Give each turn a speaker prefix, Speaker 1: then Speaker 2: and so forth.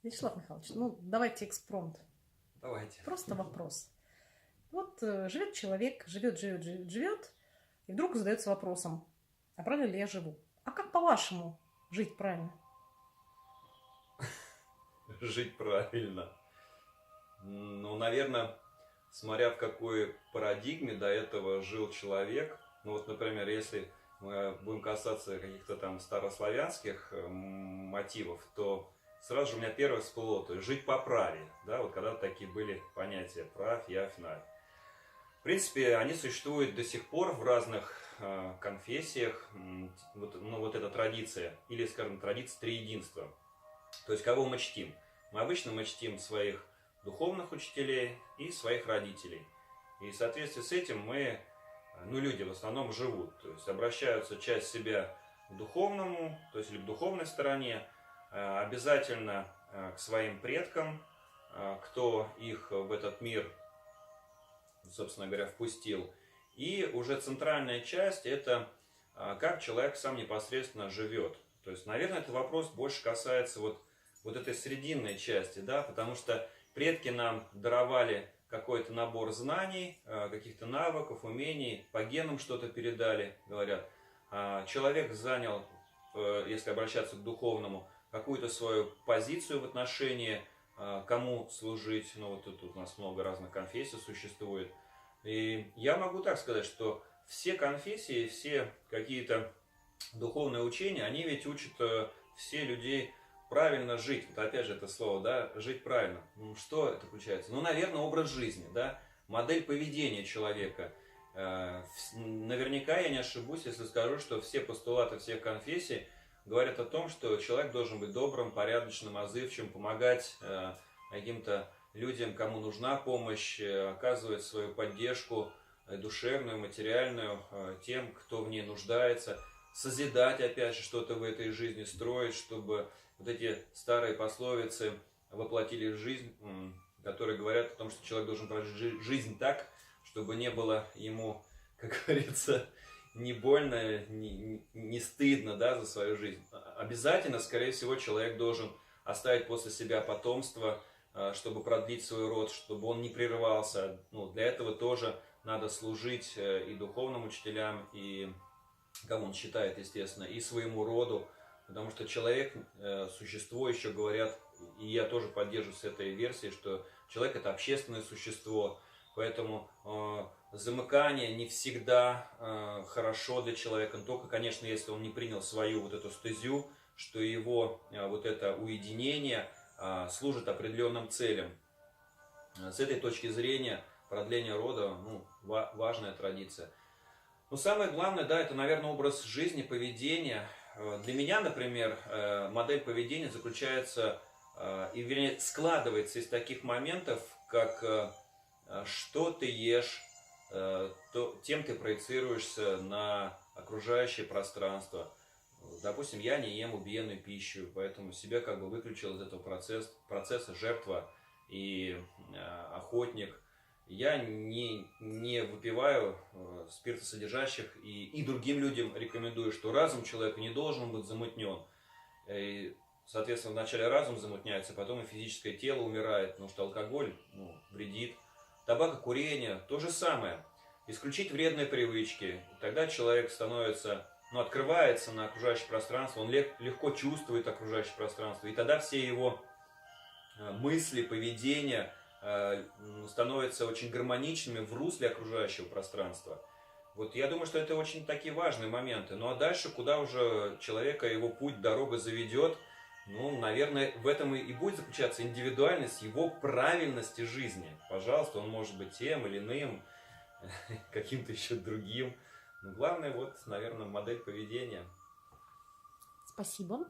Speaker 1: Вячеслав Михайлович, ну давайте экспромт.
Speaker 2: Давайте.
Speaker 1: Просто вопрос. Вот живет человек, живет, и вдруг задается вопросом, а правильно ли я живу? А как по-вашему жить правильно?
Speaker 2: Жить правильно. Ну, наверное, смотря в какой парадигме до этого жил человек. Ну, вот, например, если мы будем касаться каких-то там старославянских мотивов, то сразу же у меня первое всплыло, то есть жить по праве. Да, вот когда такие были понятия прав, явь, навь. В принципе, они существуют до сих пор в разных конфессиях. Вот эта традиция, или, скажем, традиция триединства. То есть, кого мы чтим? Обычно мы чтим своих духовных учителей и своих родителей. И в соответствии с этим люди в основном живут. То есть, обращаются часть себя к духовному, то есть, или к духовной стороне, обязательно к своим предкам, кто их в этот мир, собственно говоря, впустил. И уже центральная часть – это как человек сам непосредственно живет. То есть, наверное, этот вопрос больше касается вот этой срединной части, да, потому что предки нам даровали какой-то набор знаний, каких-то навыков, умений, по генам что-то передали, говорят. Человек занял, если обращаться к духовному, какую-то свою позицию в отношении, кому служить. Ну, вот тут у нас много разных конфессий существует. И я могу так сказать, что все конфессии, все какие-то духовные учения, они ведь учат все людей правильно жить. Вот опять же это слово, да, жить правильно. Что это включается? Ну, наверное, образ жизни, да, модель поведения человека. Наверняка я не ошибусь, если скажу, что все постулаты всех конфессий говорят о том, что человек должен быть добрым, порядочным, отзывчивым, помогать каким-то людям, кому нужна помощь, оказывать свою поддержку душевную, материальную тем, кто в ней нуждается, созидать, опять же, что-то в этой жизни, строить, чтобы вот эти старые пословицы воплотили в жизнь, которые говорят о том, что человек должен прожить жизнь так, чтобы не было ему, как говорится, не больно, не стыдно, да, за свою жизнь. Обязательно, скорее всего, человек должен оставить после себя потомство, чтобы продлить свой род, чтобы он не прерывался. Ну, для этого тоже надо служить и духовным учителям, и кому он считает, естественно, и своему роду. Потому что человек, существо, еще говорят, и я тоже поддерживаюсь этой версией, что человек это общественное существо. Поэтому замыкание не всегда хорошо для человека. Только, конечно, если он не принял свою вот эту стезю, что его вот это уединение служит определенным целям. С этой точки зрения продление рода, важная традиция. Но самое главное, да, это, наверное, образ жизни, поведения. Для меня, например, модель поведения заключается, вернее, складывается из таких моментов, как что ты ешь, тем ты проецируешься на окружающее пространство. Допустим, я не ем убиенную пищу, поэтому себя как бы выключил из этого процесса жертва и охотник. Я не выпиваю спиртосодержащих и другим людям рекомендую, что разум человека не должен быть замутнен. И, соответственно, вначале разум замутняется, потом и физическое тело умирает, потому что алкоголь вредит. Табакокурение – то же самое. Исключить вредные привычки. Тогда человек становится, открывается на окружающее пространство, он легко чувствует окружающее пространство. И тогда все его мысли, поведение становятся очень гармоничными в русле окружающего пространства. Вот я думаю, что это очень такие важные моменты. Ну а дальше, куда уже человека его путь, дорога заведет, наверное, в этом и будет заключаться индивидуальность его правильности жизни. Пожалуйста, он может быть тем или иным, каким-то еще другим. Но главное, наверное, модель поведения.
Speaker 1: Спасибо.